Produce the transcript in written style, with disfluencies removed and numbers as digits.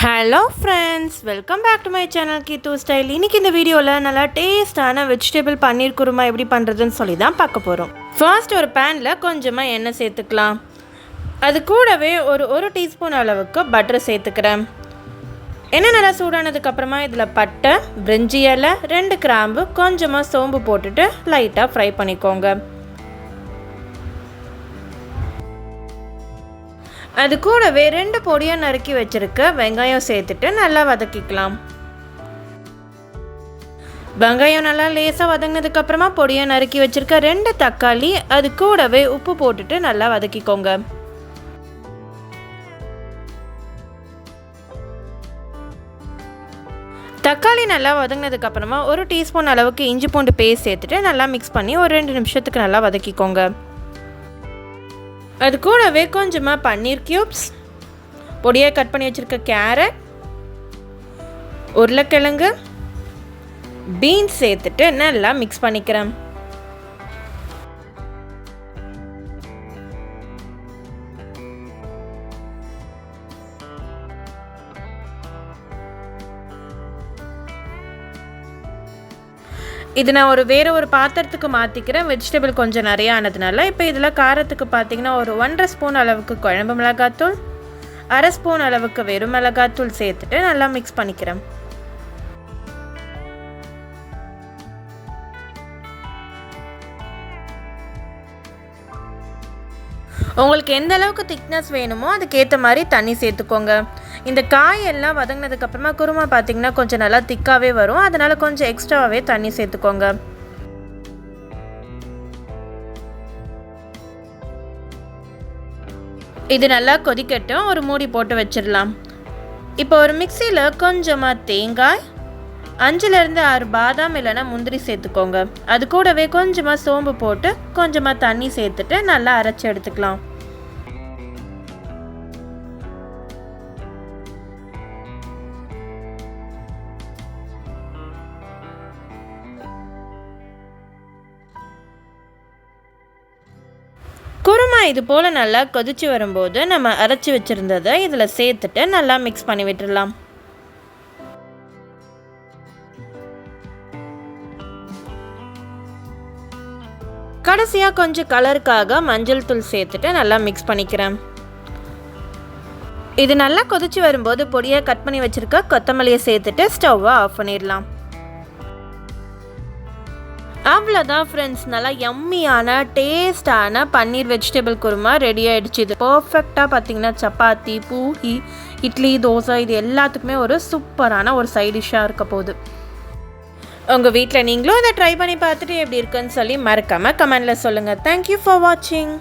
Hello friends, welcome back to my channel Keethu style. இன்றைக்கி இந்த வீடியோவில் நல்லா டேஸ்டான வெஜிடபிள் பன்னீர் குருமா எப்படி பண்ணுறதுன்னு சொல்லி தான் பார்க்க போகிறோம். ஃபர்ஸ்ட் ஒரு பேனில் கொஞ்சமாக எண்ணெய் சேர்த்துக்கலாம். அது கூடவே ஒரு டீஸ்பூன் அளவுக்கு பட்டர் சேர்த்துக்கிறேன். எண்ணெய் நல்லா சூடானதுக்கப்புறமா இதில் பட்டை, பிரிஞ்சி இலை, 2 கிராம்பு, கொஞ்சமாக சோம்பு போட்டுட்டு லைட்டாக ஃப்ரை பண்ணிக்கோங்க. அது கூடவே 2 பொடியாக நறுக்கி வச்சுருக்க வெங்காயம் சேர்த்துட்டு நல்லா வதக்கிக்கலாம். வெங்காயம் நல்லா லேசாக வதங்கினதுக்கப்புறமா பொடியாக நறுக்கி வச்சுருக்க 2 தக்காளி, அது கூடவே உப்பு போட்டுட்டு நல்லா வதக்கிக்கோங்க. தக்காளி நல்லா வதங்கினதுக்கப்புறமா 1 டீஸ்பூன் அளவுக்கு இஞ்சி பூண்டு பேஸ்ட் சேர்த்துட்டு நல்லா மிக்ஸ் பண்ணி ஒரு 2 நிமிஷத்துக்கு நல்லா வதக்கிக்கோங்க. அது கூடவே கொஞ்சமாக பன்னீர் க்யூப்ஸ், பொடியாக கட் பண்ணி வச்சுருக்க கேரட், உருளைக்கிழங்கு, பீன்ஸ் சேர்த்துட்டு நல்லா மிக்ஸ் பண்ணிக்கிறேன். இது நான் வேறு ஒரு பாத்திரத்துக்கு மாற்றிக்கிறேன். வெஜிடபிள் கொஞ்சம் நிறையா ஆனதுனால இப்போ இதில் காரத்துக்கு பார்த்திங்கன்னா ஒரு 1.5 ஸ்பூன் அளவுக்கு குழம்பு மிளகாத்தூள், 1/2 ஸ்பூன் அளவுக்கு வெறும் மிளகாத்தூள் சேர்த்துட்டு நல்லா மிக்ஸ் பண்ணிக்கிறேன். உங்களுக்கு எந்த அளவுக்கு திக்னஸ் வேணுமோ அதுக்கேற்ற மாதிரி தண்ணி சேர்த்துக்கோங்க. இந்த காயெல்லாம் வதங்கினதுக்கப்புறமா குருமா பார்த்திங்கன்னா கொஞ்சம் நல்லா திக்காகவே வரும். அதனால் கொஞ்சம் எக்ஸ்ட்ராவே தண்ணி சேர்த்துக்கோங்க. இது நல்லா கொதிக்கட்டும். ஒரு மூடி போட்டு வச்சிடலாம். இப்போ ஒரு மிக்சியில் கொஞ்சமாக தேங்காய், 5லேருந்து 6 பாதாம் இல்லைன்னா முந்திரி சேர்த்துக்கோங்க. அது கூடவே கொஞ்சமாக சோம்பு போட்டு கொஞ்சமாக தண்ணி சேர்த்துட்டு நல்லா அரைச்சி எடுத்துக்கலாம். குருமா இது போல் நல்லா கொதிச்சு வரும்போது நம்ம அரைச்சி வச்சுருந்ததை இதில் சேர்த்துட்டு நல்லா மிக்ஸ் பண்ணி விட்டுடலாம். கடைசியாக கொஞ்சம் கலருக்காக மஞ்சள் தூள் சேர்த்துட்டு நல்லா மிக்ஸ் பண்ணிக்கிறேன். இது நல்லா கொதிச்சு வரும்போது பொடியாக கட் பண்ணி வச்சுருக்க கொத்தமல்லியை சேர்த்துட்டு ஸ்டவ்வை ஆஃப் பண்ணிடலாம். அவ்வளோதான் ஃப்ரெண்ட்ஸ், நல்லா யம்மியான டேஸ்டான பன்னீர் வெஜிடபிள் குருமா ரெடி ஆகிடுச்சு. இது பர்ஃபெக்டாக பார்த்திங்கன்னா சப்பாத்தி, பூரி, இட்லி, தோசை இது எல்லாத்துக்குமே ஒரு சூப்பரான ஒரு சைட் டிஷ்ஷாக இருக்க போகுது. உங்கள் வீட்டில் நீங்களும் இதை ட்ரை பண்ணி பார்த்துட்டு எப்படி இருக்குன்னு சொல்லி மறக்காமல் கமெண்டில் சொல்லுங்கள். தேங்க்யூ ஃபார் வாட்சிங்.